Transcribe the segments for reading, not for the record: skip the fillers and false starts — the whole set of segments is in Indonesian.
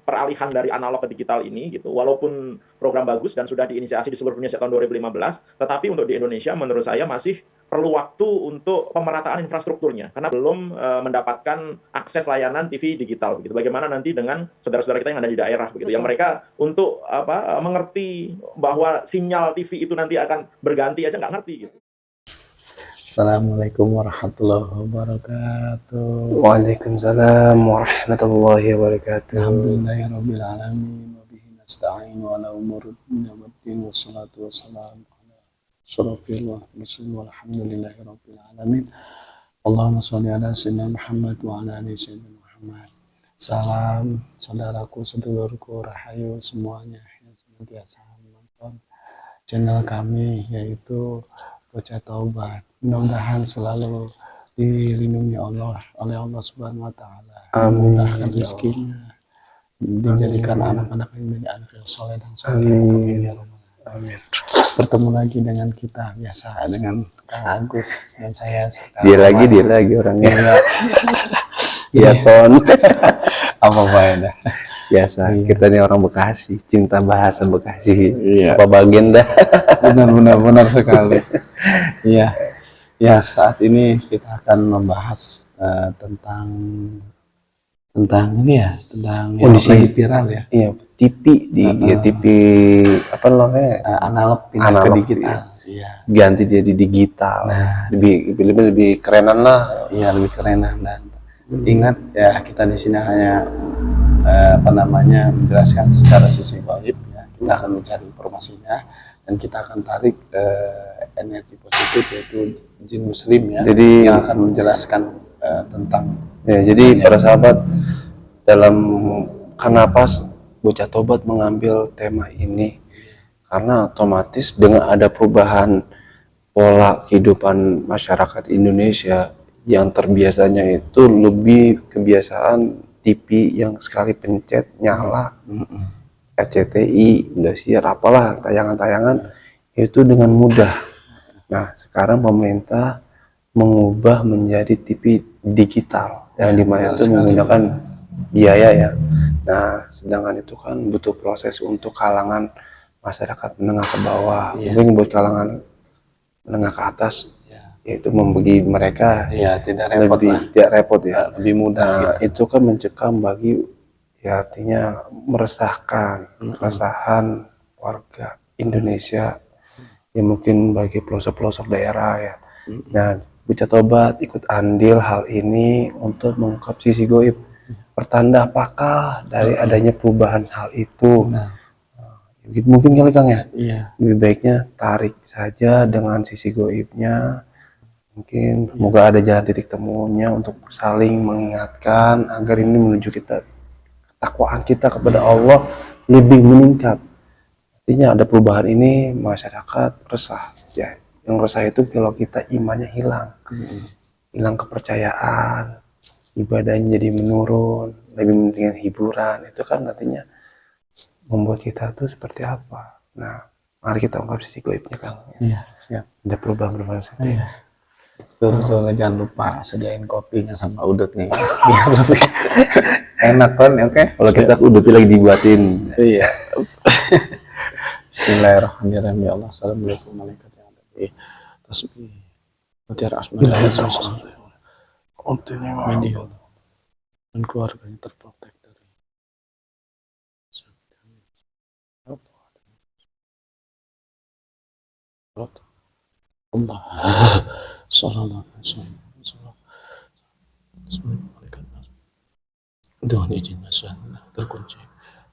peralihan dari analog ke digital ini gitu, walaupun program bagus dan sudah diinisiasi di seluruh dunia sejak tahun 2015, tetapi untuk di Indonesia menurut saya masih perlu waktu untuk pemerataan infrastrukturnya karena belum mendapatkan akses layanan TV digital begitu. Bagaimana nanti dengan saudara-saudara kita yang ada di daerah begitu, yang mereka untuk mengerti bahwa sinyal TV itu nanti akan berganti aja nggak ngerti gitu. Assalamualaikum warahmatullahi wabarakatuh. Waalaikumsalam warahmatullahi wabarakatuh. Alhamdulillahirabbil alamin wa bihi nasta'in ala umuri dunya waddin wassalatu wassalamu ala asyrofil mursalin walhamdulillahirabbil alamin. Allahumma sholli ala sayyidina Muhammad wa ala ali sayyidina Muhammad. Salam saudaraku, sedulurku, rahayu semuanya yang senantiasa menonton channel kami yaitu Bocah Taubat. Mudah-mudahan selalu dilindungi Allah oleh Allah Subhanahu wa taala. Mudahkan rezekinya, dijadikan anak-anak yang menjadi anak yang soleh dan soleh. Amin. Bertemu lagi dengan kita biasa dengan Kang Agus dan saya. Dia lagi orangnya. Ya Ton. Apa dah? Biasa. Kita nih orang Bekasi, cinta bahasa Bekasi. Iya. Apa bagian dah? Benar sekali. Iya. Ya, saat ini kita akan membahas tentang ini ya, tentang yang lagi viral ya. Iya, TV TV apa namanya? Analog pindah ke digital. Iya. Ganti jadi digital. Nah, lebih kerenan lah. Iya, lebih kerenan dan ingat ya, kita di sini hanya menjelaskan secara sisi gaib ya. Kita akan mencari informasinya dan kita akan tarik energi positif yaitu jin muslim ya, jadi yang akan menjelaskan tentang ya. Jadi para sahabat, dalam kenapa Bocah Taubat mengambil tema ini, karena otomatis dengan ada perubahan pola kehidupan masyarakat Indonesia yang terbiasanya itu lebih kebiasaan TV yang sekali pencet nyala, RCTI, Indosiar, apalah tayangan-tayangan itu dengan mudah. Nah, sekarang pemerintah mengubah menjadi TV digital yang dimana itu menggunakan biaya ya. Nah, sedangkan itu kan butuh proses untuk kalangan masyarakat menengah ke bawah. Mungkin buat kalangan menengah ke atas, yaitu membagi mereka tidak repot ya, lebih mudah. Nah, itu kan mencekam bagi ya, artinya meresahkan keresahan warga Indonesia ya, mungkin bagi pelosok-pelosok daerah ya. Nah, Bocah Taubat ikut andil hal ini untuk mengungkap sisi goib. Pertanda apakah dari adanya perubahan hal itu? Mungkin kali Kang ya. Lebih baiknya tarik saja dengan sisi goibnya. Mungkin semoga ada jalan titik temunya untuk saling mengingatkan agar ini menuju kita ketakwaan kita kepada Allah lebih meningkat. Artinya ada perubahan ini, masyarakat resah ya. Yang resah itu kalau kita imannya hilang, hilang kepercayaan, ibadahnya jadi menurun, lebih mendingan hiburan. Itu kan artinya membuat kita tuh seperti apa. Nah, mari kita ungkap sisi goibnya Kang. Iya, siap. Ada perubahan seperti itu. Soalnya jangan lupa sediain kopinya sama udutnya biar lebih enak kan. Oke. Kalau kita udutnya lagi dibuatin. Iya. Bismillahirrahmanirrahim. Ya Allah, assalamualaikum malaikat yang ada di tasbih. Mutiara asmaul husna. Media dan keluarganya terprotek dari Allah. Sallallahu alaihi wasallam. Dengan izin Allah terkunci.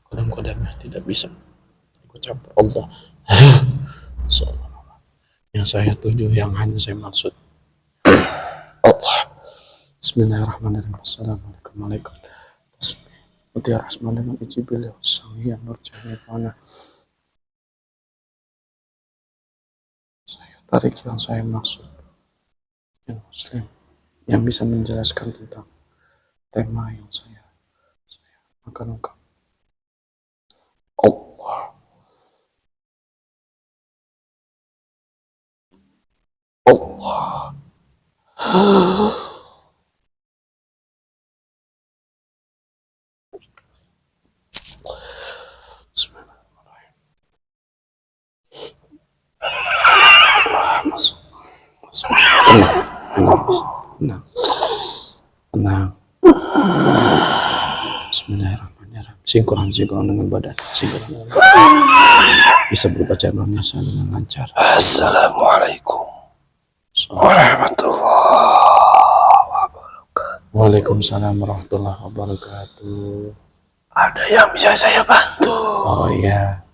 Kodam-kodamnya tidak bisa diucap Allah. Yang saya tuju, yang hanya saya maksud Allah. Bismillahirrahmanirrahim. Assalamualaikum warahmatullahi wabarakatuh. Mutiara asma dengan ijibil sang yang nurjani mana. Saya tarik yang saya maksud. Yang muslim yang bisa menjelaskan tentang tema yang saya akan ungkap. Allah. Ya Rab, sinkron dengan badan, sinkron dengan bisa berbaca Indonesia dengan lancar. Assalamualaikum warahmatullahi wabarakatuh. Waalaikumsalam warahmatullahi wabarakatuh. Ada yang bisa saya bantu? Oh iya.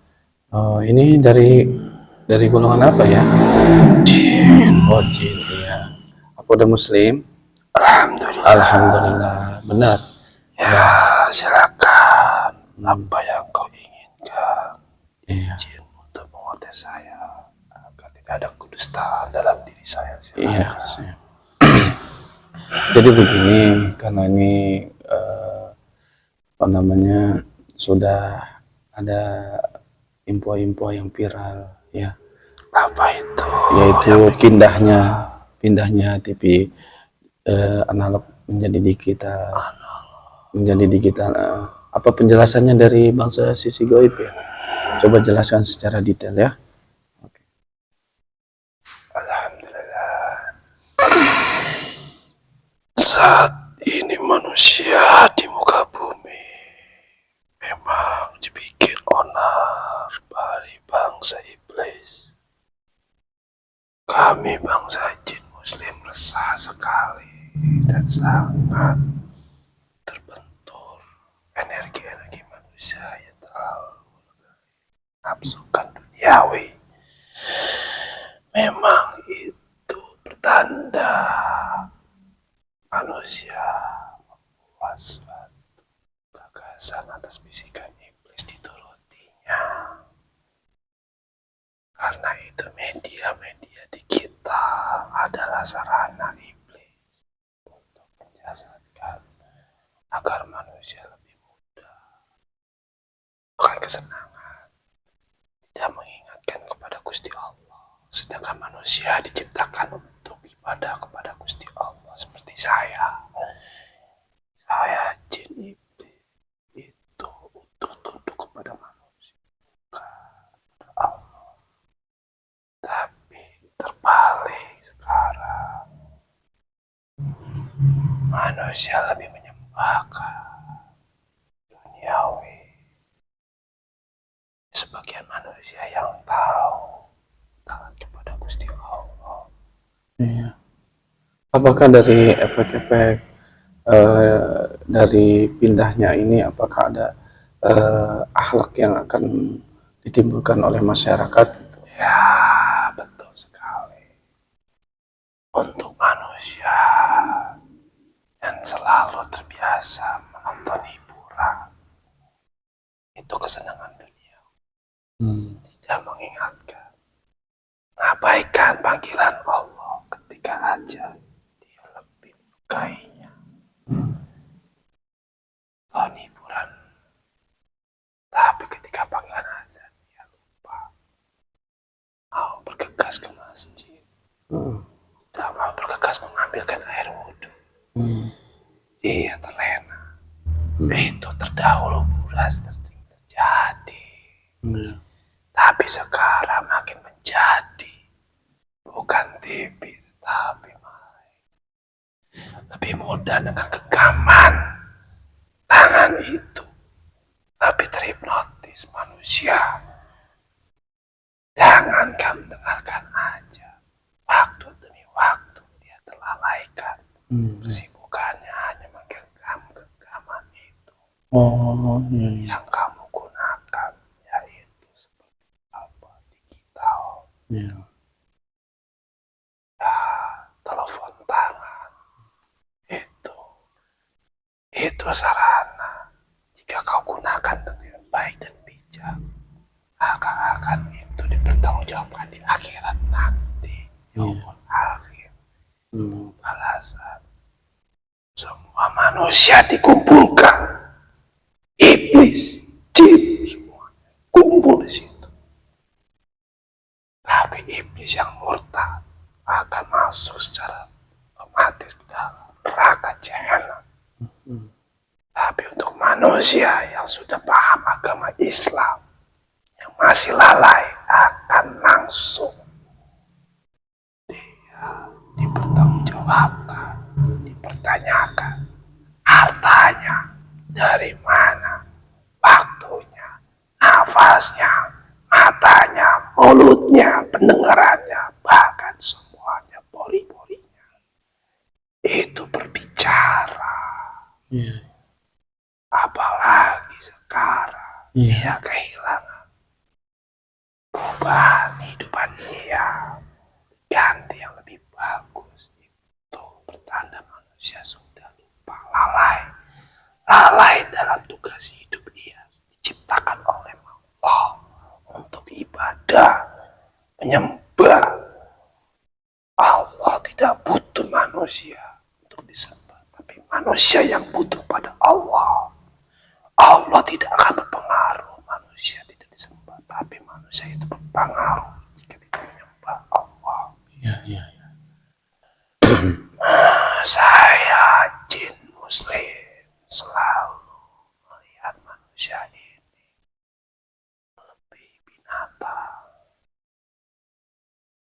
Oh, ini dari golongan apa ya? Jin. Oh, jin, iya. Apa udah muslim? Alhamdulillah. Alhamdulillah, benar. Ya, silakan. Apa yang kau inginkan? Iya. Jin untuk mengotes saya agar tidak ada kedustaan dalam diri saya. Iya. Silakan. Jadi begini, karena ini apa namanya, sudah ada info-info yang viral ya, Apa itu? yaitu pindahnya TV analog menjadi digital. Apa penjelasannya dari bangsa sisi goib ya? Coba jelaskan secara detail ya. Oke. Alhamdulillah. Saat ini manusia di muka bumi memang dibikin onar dari bangsa iblis. Kami bangsa jin muslim resah sekali dan sangat terbentur energi-energi manusia yang terlalu nafsukan duniawi. Memang itu pertanda manusia membuat suatu gagasan atas bisikan iblis diturutinya. Karena itu media-media di kita adalah sarana iblis untuk menjasadkan agar manusia lebih mudah akan kesenangan, tidak mengingatkan kepada Gusti Allah. Sedangkan manusia diciptakan untuk ibadah kepada Gusti Allah seperti saya. Saya jin iblis itu untuk tunduk kepada manusia, kepada Allah. Tapi terbalik sekarang, manusia lebih menyembahkan duniawi. Sebagian manusia yang tahu taat kepada Gusti Allah. Iya. Apakah dari efek-efek dari pindahnya ini, apakah ada akhlak yang akan ditimbulkan oleh masyarakat? Ya, betul sekali. Untuk manusia yang selalu terbiasa menonton hiburan, itu kesenangan dunia. Tidak mengingatkan, mengabaikan panggilan Allah ketika aja dia lebih menyukainya. Nonton hiburan, tapi ketika panggilan azan dia lupa. Mau bergegas ke masjid, tidak mau bergegas mengambilkan air wudhu. Dia terlena. Itu terdahulu buras sering terjadi. Tapi sekarang makin menjadi bukan TV, tapi lebih mudah dengan genggaman tangan itu, lebih terhipnotis manusia. Jangan kamu dengarkan aja, waktu demi waktu dia terlalaikan. Kesibukannya hanya menggenggam-genggaman itu. Oh, iya. Yang kamu gunakan yaitu seperti apa digital. Iya. Ya, telepon tangan itu sarana. Jika kau gunakan dengan baik dan bijak, akan itu dipertanggungjawabkan di akhirat nanti. Yaumul akhir. Balasan. Semua manusia dikumpulkan. Iblis, jin, semuanya kumpul di situ. Tapi iblis yang murtad akan masuk secara otomatis ke dalam neraka jahanam. Tapi untuk manusia yang sudah paham agama Islam, yang masih lalai, akan langsung dia dipertanggungjawabkan, dipertanyakan hartanya dari mana, mulutnya, pendengarannya, bahkan semuanya, pori-porinya itu berbicara. Iya. Apalagi sekarang Iya. dia kehilangan perubahan hidupan dia, ganti yang lebih bagus. Itu pertanda manusia sudah lupa, lalai dalam tugas hidup dia, diciptakan oleh Allah untuk ibadah, menyembah. Allah tidak butuh manusia untuk disembah, tapi manusia yang butuh pada Allah. Allah tidak akan berpengaruh manusia tidak disembah, tapi manusia itu berpengaruh jika tidak menyembah Allah. Iya. Saya jin muslim selalu melihat manusia ini lebih binatang.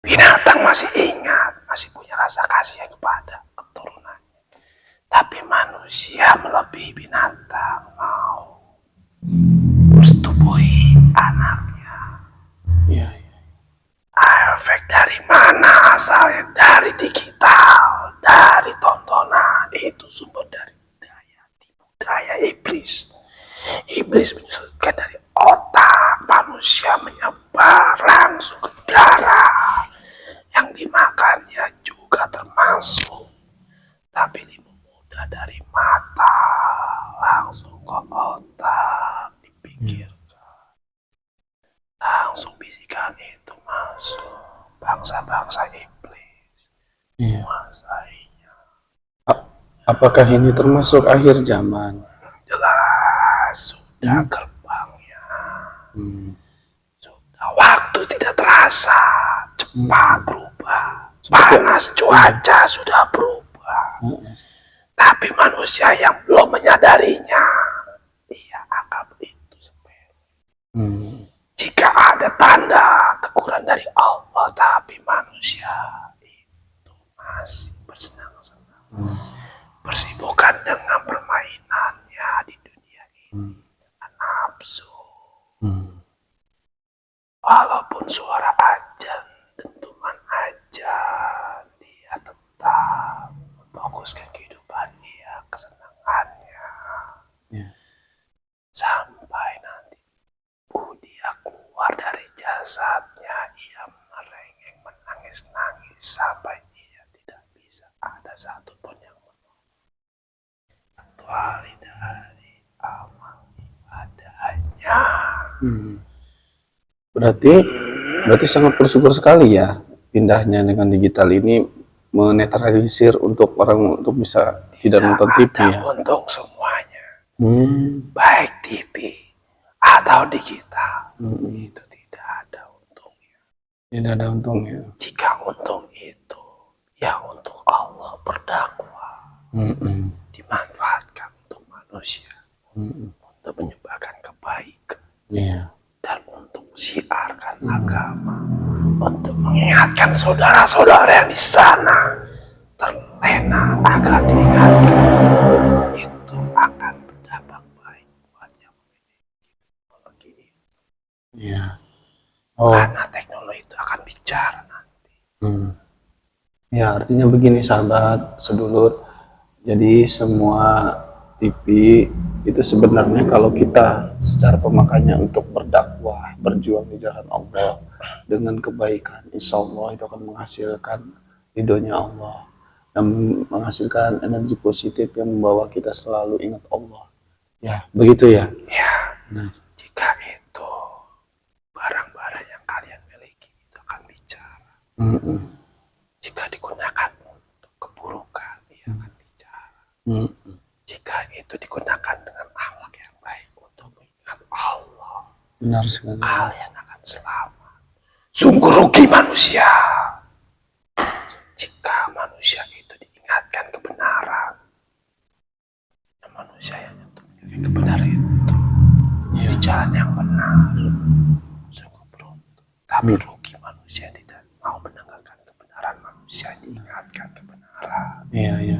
Binatang masih ingat, masih punya rasa kasih kepada keturunannya. Tapi manusia melebihi binatang, mau bersetubuhi anaknya. Iya. Efek dari mana asalnya? Dari digital, dari tontonan. Itu sumber dari daya iblis. Iblis menyusutkan dari otak manusia, menyebar langsung ke darah. Yang dimakannya juga termasuk, tapi dimudah dari mata langsung ke otak, dipikirkan, langsung bisikan itu masuk. Bangsa-bangsa iblis Iya. menguasainya. Apakah ini termasuk akhir zaman? Jelas sudah gerbangnya. Hmm. Sudah waktu tidak terasa, cepat berubah. Seperti- Panas cuaca sudah berubah. Tapi manusia yang belum menyadarinya, dia anggap itu sepele. Jika ada tanda teguran dari Allah, tapi manusia itu masih bersenang-senang, bersibukkan dengan permainannya di dunia ini, dengan nafsu. Walaupun suara ajan, dentuman ajan, dia tetap memfokuskan kehidupan dia, kesenangannya. Ya. Sampai nanti dia keluar dari jasadnya, ia merengek, menangis-nangis sampai ia tidak bisa ada satupun yang menolong kecuali dari amal ibadahnya. Berarti sangat bersyukur sekali ya pindahnya dengan digital ini menetralisir untuk orang untuk bisa tidak nonton TV ada ya. untung semuanya, baik TV atau digital, itu tidak ada untungnya. Tidak ada untungnya. Jika untung itu ya untuk Allah berdakwah, dimanfaatkan untuk manusia, untuk menyebarkan kebaikan, dan untuk siarkan agama, untuk mengingatkan saudara-saudara yang di sana terlena agar diingatkan. Itu akan berdampak baik buat yang memiliki teknologi ini. Iya. Oh. Karena teknologi itu akan bicara nanti. Ya, artinya begini sahabat, sedulur. Jadi semua TV itu sebenarnya kalau kita secara pemakaiannya untuk berdakwah, berjuang di jalan Allah dengan kebaikan, insya Allah itu akan menghasilkan ridhonya Allah dan menghasilkan energi positif yang membawa kita selalu ingat Allah. Ya, begitu ya. Ya, jika itu barang-barang yang kalian miliki itu akan bicara. Jika digunakan untuk keburukan, ia akan bicara. Jika itu digunakan dengan akhlak yang baik untuk mengingat Allah, Benar sekali. kalian akan selamat. Sungguh rugi manusia jika manusia itu diingatkan kebenaran, dan manusia yang untuk mengingatkan kebenaran itu di jalan yang benar. Sungguh beruntung. Tapi rugi manusia tidak mau mendengarkan kebenaran, manusia diingatkan kebenaran. Iya.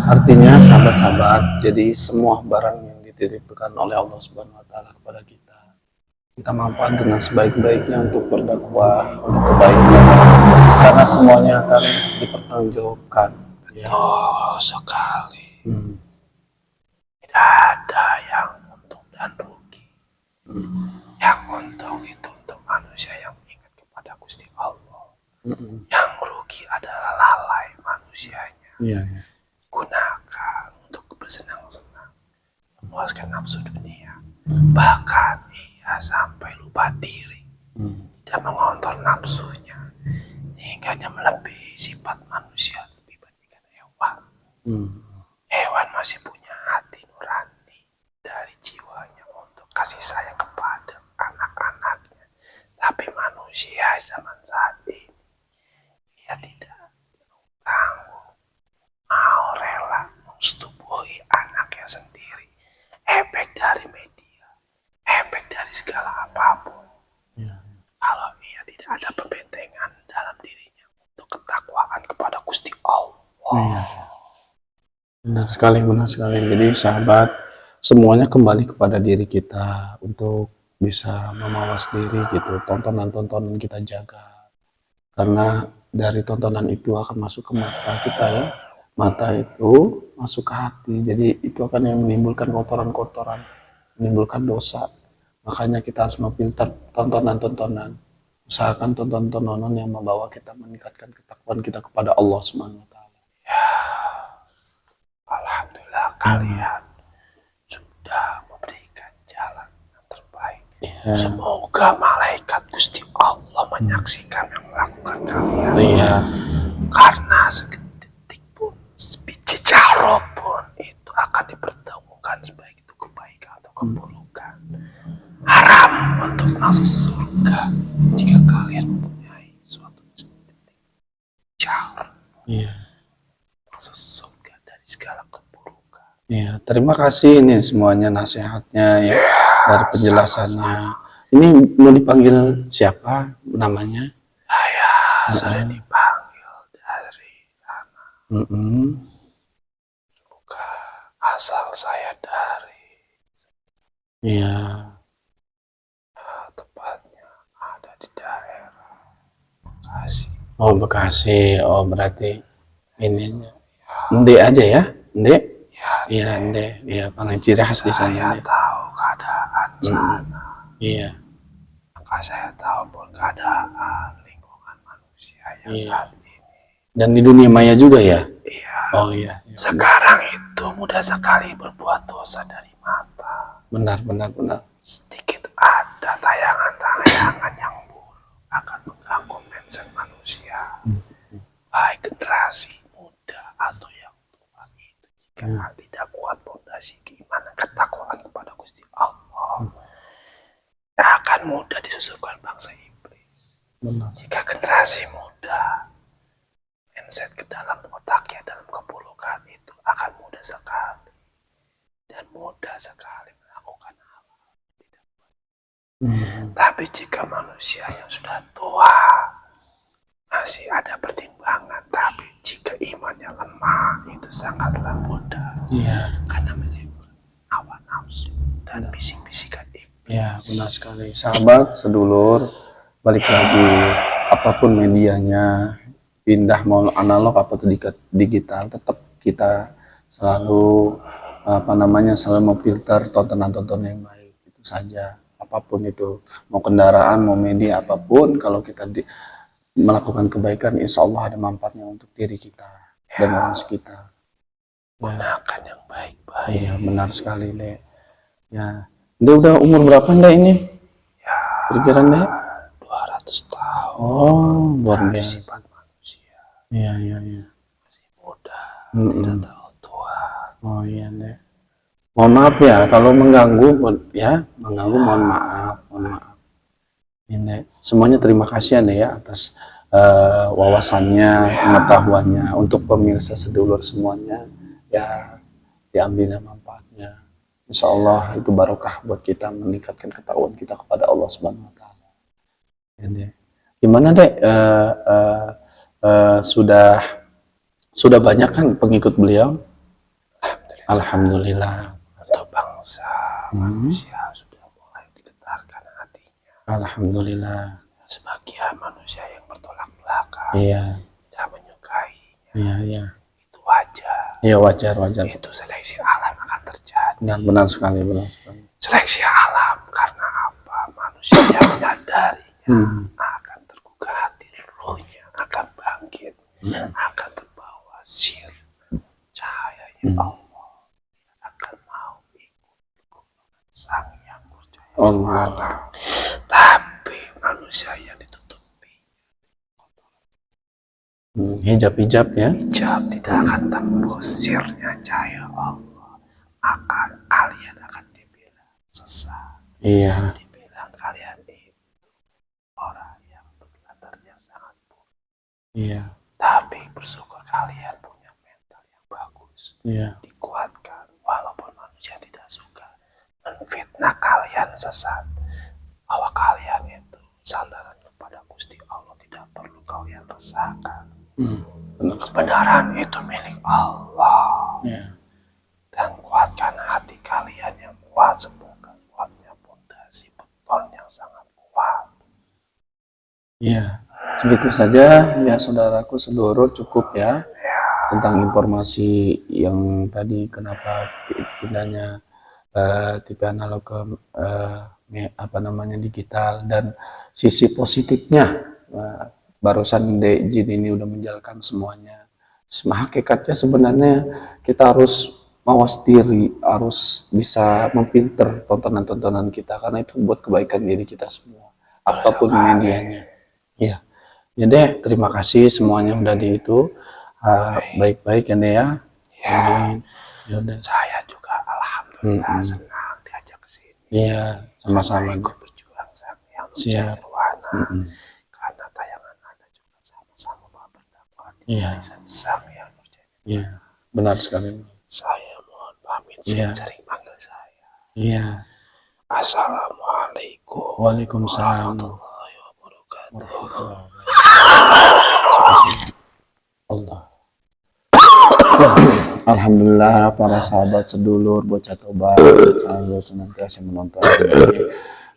Artinya sahabat-sahabat, jadi semua barang yang dititipkan oleh Allah Subhanahu wa taala kepada kita kita manfaat dengan sebaik-baiknya untuk berdakwah, untuk kebaikan. Karena semuanya akan dipertanggungjawabkan. Ya. Oh, sekali. Hmm. Tidak ada yang untung dan rugi. Yang untung itu untuk manusia yang ingat kepada Gusti Allah. Yang rugi adalah lalai manusianya. Iya, iya. Gunakan untuk bersenang-senang, memuaskan nafsu dunia. Bahkan ia sampai lupa diri dan mengontrol nafsunya hingga dia melebihi sifat manusia lebih bandingkan hewan. Hewan masih punya hati nurani dari jiwanya untuk kasih sayang kepada anak-anaknya. Tapi manusia zaman saat ini, ia tidak tanggung, mau rela mensetubuhi anaknya sendiri. Efek dari media, efek dari segala apapun. Kalau ia tidak ada pembentengan dalam dirinya untuk ketakwaan kepada Gusti Allah. Benar sekali. Jadi sahabat, semuanya kembali kepada diri kita untuk bisa memawas diri gitu. Tontonan-tontonan kita jaga. Karena dari tontonan itu akan masuk ke mata kita ya. Mata itu masuk ke hati. Jadi itu akan yang menimbulkan kotoran-kotoran, menimbulkan dosa. Makanya kita harus memfilter tontonan-tontonan. Usahakan tontonan-tontonan yang membawa kita meningkatkan ketakwaan kita kepada Allah Subhanahu wa taala. Alhamdulillah kalian sudah memberikan jalan yang terbaik. Semoga malaikat Gusti Allah menyaksikan yang melakukan kalian. Karena sedetik pun, sebiji jaro pun itu akan dipertemukan sebaik itu kebaikan atau keburukan. Haram untuk masuk surga jika kalian mempunyai suatu sedetik jaro. Masuk surga dari segala keburukan. Iya, terima kasih ini semuanya nasihatnya ya, dari penjelasannya. Ini mau dipanggil siapa namanya? Saya dipanggil dari anak. Bukan asal saya dari. Tepatnya ada di daerah Bekasi. Oh Bekasi, oh berarti ininya. Ende aja ya, Ende. Iya, Ende. Iya, paling ciri khas di sana. Saya tahu keadaan sana. Iya. Maka saya tahu pun keadaan lingkungan manusia yang saat ini. Dan di dunia maya juga ya? Iya. Oh iya. Sekarang itu mudah sekali berbuat dosa dari mata. Benar. Sedikit ada tayangan-tayangan yang buruk akan mengganggu mindset manusia. Baik generasi muda atau yang tua itu jika tidak kuat fondasi keimanan ketakwaan kepada Gusti Allah, akan mudah disusulkan bangsa iblis. Jika generasi muda mindset ke dalam otaknya dalam keburukan itu akan mudah sekali dan mudah sekali melakukan hal tidak baik. Tapi jika manusia yang sudah tua masih ada pertimbangan, tapi jika imannya lemah itu sangatlah mudah. Karena menimbulkan hawa nafsu dan bisik-bisikan iblis. Ya, benar sekali. Sahabat, sedulur, balik lagi, apapun medianya, pindah mau analog atau digital, tetap kita selalu selalu memfilter tontonan-tontonan yang baik. Itu saja, apapun itu, mau kendaraan, mau media, apapun, kalau kita melakukan kebaikan, insya Allah ada manfaatnya untuk diri kita dan orang sekitar. Gunakan yang baik-baik. Iya, benar sekali, Dek. Ya, dia udah umur berapa, Dek, ini? Ya, kira-kira, Dek? 200 tahun. Oh, luar biasa. Sifat manusia. Iya. Masih muda, tidak terlalu tua. Oh iya, Dek. Mohon maaf ya, kalau mengganggu, mohon maaf. Ini semuanya terima kasih Anda ya atas wawasannya, pengetahuannya untuk pemirsa sedulur semuanya ya, diambil manfaatnya. Insya Allah itu barokah buat kita meningkatkan ketakwaan kita kepada Allah Subhanahu Wa Taala. Gimana Dek? Sudah banyak kan pengikut beliau? Alhamdulillah. Untuk bangsa manusia sudah mulai digetarkan hatinya. Alhamdulillah. Sebagian manusia yang bertolak belakang, Iya, tidak menyukainya, iya. itu wajar. Iya, wajar. Itu seleksi alam akan terjadi. Benar sekali. Seleksi alam karena apa? Manusia yang menyadarinya akan tergugah hati, ruhnya akan bangkit, akan terbawa sir cahayanya Allah, akan mau ikut sang yang percaya Allah. Tapi manusia yang ditutupi Hijab ya. hijab tidak akan tembus sirnya cahaya Allah, kalian akan dibilang sesat, Iya. dibilang kalian itu orang yang berlatarnya sangat buruk. Iya. Tapi bersyukur kalian punya mental yang bagus, Iya. dikuatkan walaupun manusia tidak suka menfitnah kalian sesat, bahwa kalian itu sandaran kepada Gusti Allah, tidak perlu kalian resahkan. Benar. Kebenaran itu milik Allah. Iya. Dan kuatkan hati kalian yang kuat, semoga kuatnya fondasi beton yang sangat kuat. Iya. Segitu saja ya saudaraku seluruh, cukup ya tentang informasi yang tadi kenapa pindahnya TV analog ke digital, dan sisi positifnya. Barusan Dek Jin ini udah menjelaskan semuanya. Hakikatnya sebenarnya kita harus mawas diri, harus bisa memfilter tontonan-tontonan kita, karena itu buat kebaikan diri kita semua, apapun medianya. Ya, ya Dek, terima kasih semuanya udah di itu. Baik-baik ya Dek ya. Amin. Ya udah. Saya juga alhamdulillah senang diajak ke sini. Iya, sama-sama. Ikut berjuang sama yang Siap. Nirwana. Karena tayangan Anda juga sama-sama berdakwah di Iya. Islam yang percaya. Iya, benar sekali. Saya mohon pamit, Iya. sering panggil saya. Iya. Assalamualaikum Waalaikumsalam. warahmatullahi wabarakatuh. Allah. Alhamdulillah para sahabat sedulur bocah tobat selalu senantiasa menonton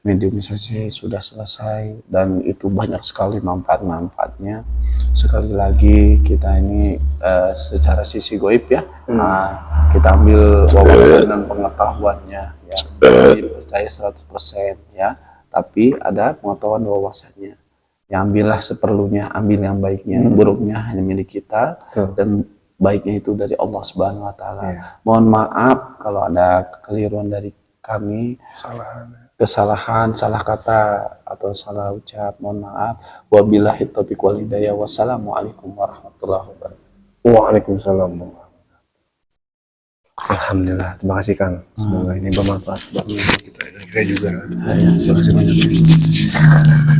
mediumisasi sudah selesai, dan itu banyak sekali manfaat-manfaatnya. Sekali lagi kita ini secara sisi goib ya, kita ambil wawasan dan pengetahuannya ya, jadi percaya 100% ya, tapi ada pengetahuan wawasannya. Ya ambillah seperlunya, ambil yang baiknya, buruknya hanya milik kita, dan baiknya itu dari Allah Subhanahu wa taala. Mohon maaf kalau ada kekeliruan dari kami, kesalahan, salah kata atau salah ucap, mohon maaf. Wabillahi taufiq wal hidayah. Wassalamualaikum warahmatullahi wabarakatuh. Waalaikumsalam. Alhamdulillah, terima kasih Kang. Semoga ini bermanfaat buat kita juga. Terima kasih banyak.